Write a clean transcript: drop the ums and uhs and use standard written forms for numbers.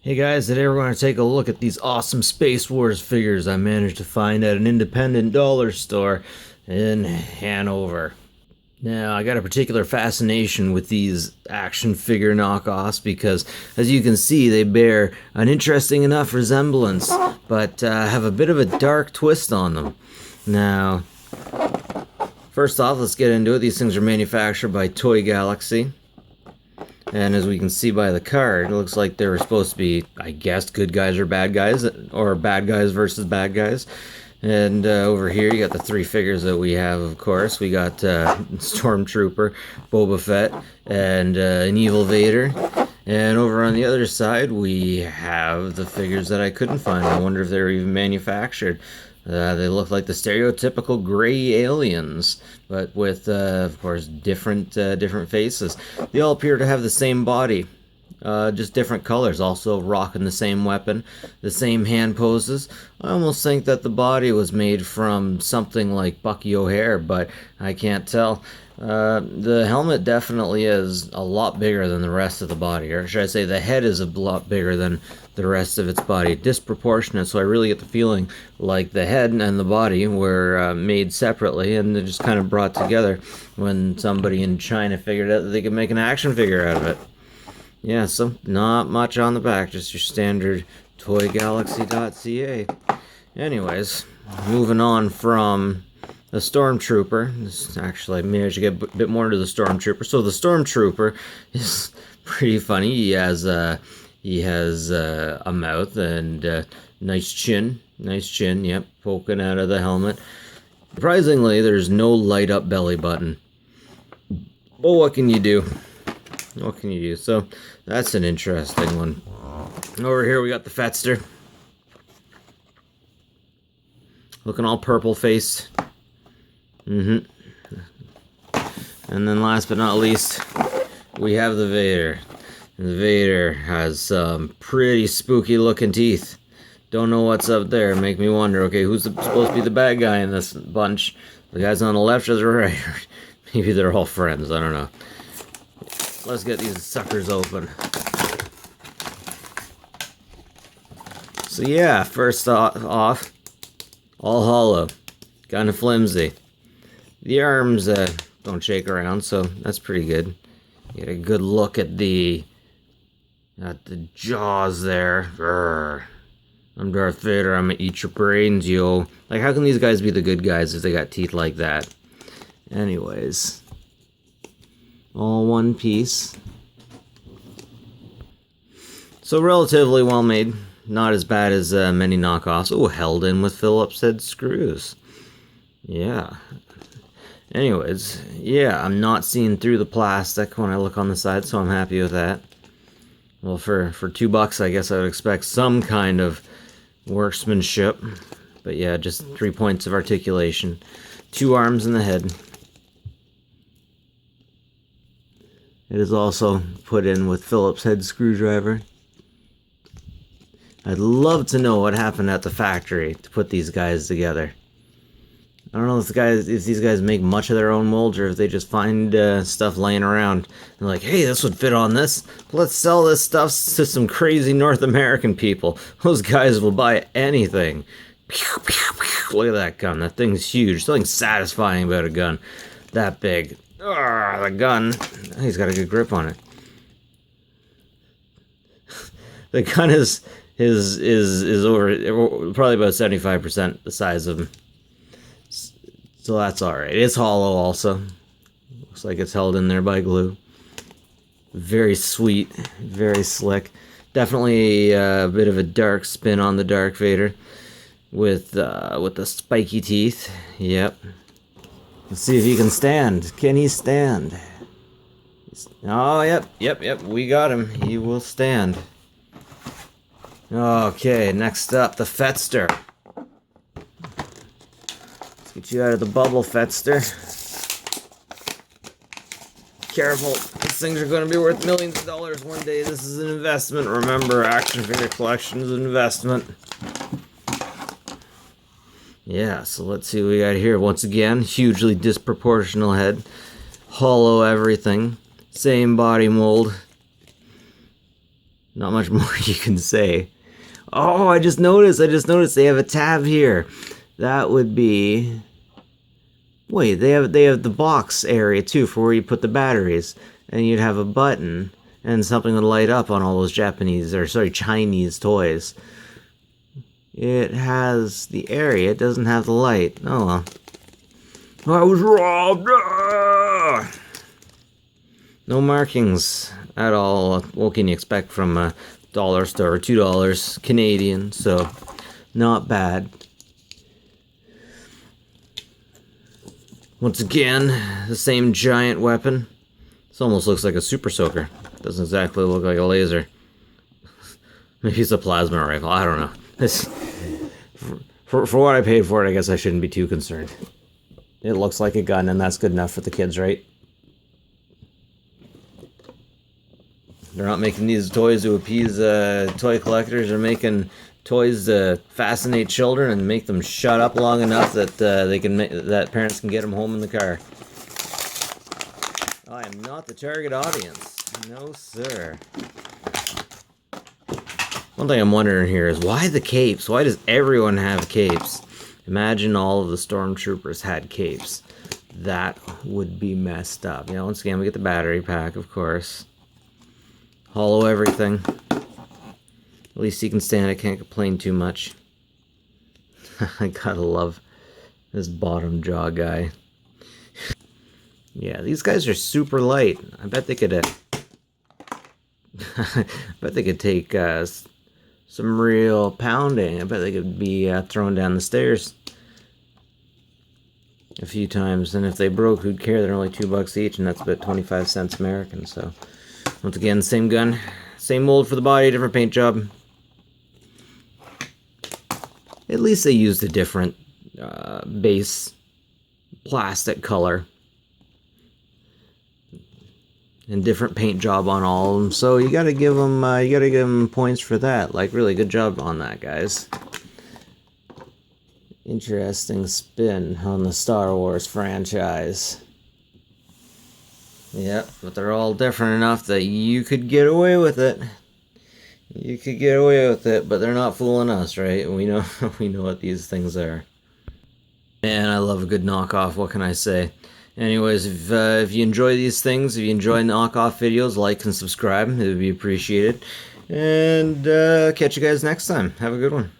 Hey guys, today we're going to take a look at these awesome Space Wars figures I managed to find at an independent dollar store in Hanover. Now, I got a particular fascination with these action figure knockoffs because, as you can see, they bear an interesting enough resemblance, but have a bit of a dark twist on them. Now, first off, let's get into it. These things are manufactured by Toy Galaxy. And as we can see by the card, it looks like they were supposed to be, I guess, good guys or bad guys versus bad guys. And over here, you got the three figures that we have, of course. We got Stormtrooper, Boba Fett, and an evil Vader. And over on the other side, we have the figures that I couldn't find. I wonder if they were even manufactured. They look like the stereotypical gray aliens, but with, of course, different faces. They all appear to have the same body, just different colors, also rocking the same weapon, the same hand poses. I almost think that the body was made from something like Bucky O'Hare, but I can't tell. The helmet definitely is a lot bigger than the rest of the body, or should I say the head is a lot bigger than the rest of its body, disproportionate, so I really get the feeling like the head and the body were made separately and they're just kind of brought together when somebody in China figured out that they could make an action figure out of it. Yeah, so not much on the back, just your standard toygalaxy.ca. Anyways, moving on from the Stormtrooper. Actually, I managed to get a bit more into the Stormtrooper. So the Stormtrooper is pretty funny. He has a mouth and nice chin, yep, poking out of the helmet. Surprisingly, there's no light up belly button. But what can you do? What can you do? So that's an interesting one. Over here we got the Fetzer. Looking all purple faced. And then last but not least, we have the Vader. And the Vader has some pretty spooky looking teeth. Don't know what's up there. Make me wonder, okay, who's supposed to be the bad guy in this bunch? The guys on the left or the right? Maybe they're all friends, I don't know. Let's get these suckers open. So yeah, first off, all hollow. Kind of flimsy. The arms don't shake around, so that's pretty good. Get a good look at the jaws there. Grr. I'm Darth Vader, I'm gonna eat your brains, yo. Like, how can these guys be the good guys if they got teeth like that? Anyways. All one piece. So relatively well made. Not as bad as many knockoffs. Oh, held in with Phillips head screws. Yeah. Anyways, yeah, I'm not seeing through the plastic when I look on the side, so I'm happy with that. Well, for $2, I guess I would expect some kind of workmanship. But yeah, just 3 points of articulation. 2 arms in the head. It is also put in with Phillips head screwdriver. I'd love to know what happened at the factory to put these guys together. I don't know if these guys make much of their own molds or if they just find stuff laying around. They're like, hey, this would fit on this. Let's sell this stuff to some crazy North American people. Those guys will buy anything. Look at that gun. That thing's huge. Something satisfying about a gun that big. The gun. He's got a good grip on it. The gun is over probably about 75% the size of him. So that's alright. It's hollow also. Looks like it's held in there by glue. Very sweet. Very slick. Definitely a bit of a dark spin on the Darth Vader. With the spiky teeth. Yep. Let's see if he can stand. Can he stand? Oh, yep. We got him. He will stand. Okay, next up, the Fetzer. Let's get you out of the bubble, Fetzer. Careful. These things are going to be worth millions of dollars one day. This is an investment. Remember, action figure collection is an investment. Yeah, so let's see what we got here. Once again, hugely disproportional head. Hollow everything. Same body mold. Not much more you can say. Oh, I just noticed they have a tab here. That would be... Wait, they have the box area too for where you put the batteries. And you'd have a button and something would light up on all those Chinese toys. It has the area, it doesn't have the light. Oh well. I was robbed! Ah! No markings at all. What can you expect from a dollar store? $2 Canadian, so not bad. Once again, the same giant weapon. This almost looks like a super soaker. Doesn't exactly look like a laser. Maybe it's a plasma rifle. I don't know. This, for what I paid for it, I guess I shouldn't be too concerned. It looks like a gun, and that's good enough for the kids, right? They're not making these toys to appease toy collectors. They're making toys to fascinate children and make them shut up long enough that that parents can get them home in the car. I am not the target audience. No, sir. One thing I'm wondering here is why the capes? Why does everyone have capes? Imagine all of the Stormtroopers had capes. That would be messed up. You know, once again, we get the battery pack, of course. Hollow everything. At least you can stand it, can't complain too much. I gotta love this bottom jaw guy. Yeah, these guys are super light. I bet they could take some real pounding. I bet they could be thrown down the stairs a few times. And if they broke, who'd care? They're only $2 each, and that's about 25 cents American. So, once again, same gun, same mold for the body, different paint job. At least they used a different base plastic color and different paint job on all of them. So you gotta give them points for that. Like, really good job on that, guys. Interesting spin on the Star Wars franchise. Yep, but they're all different enough that you could get away with it. You could get away with it, but they're not fooling us, right? We know what these things are. Man, I love a good knockoff. What can I say? Anyways, if you enjoy these things, if you enjoy knockoff videos, like and subscribe. It would be appreciated. And catch you guys next time. Have a good one.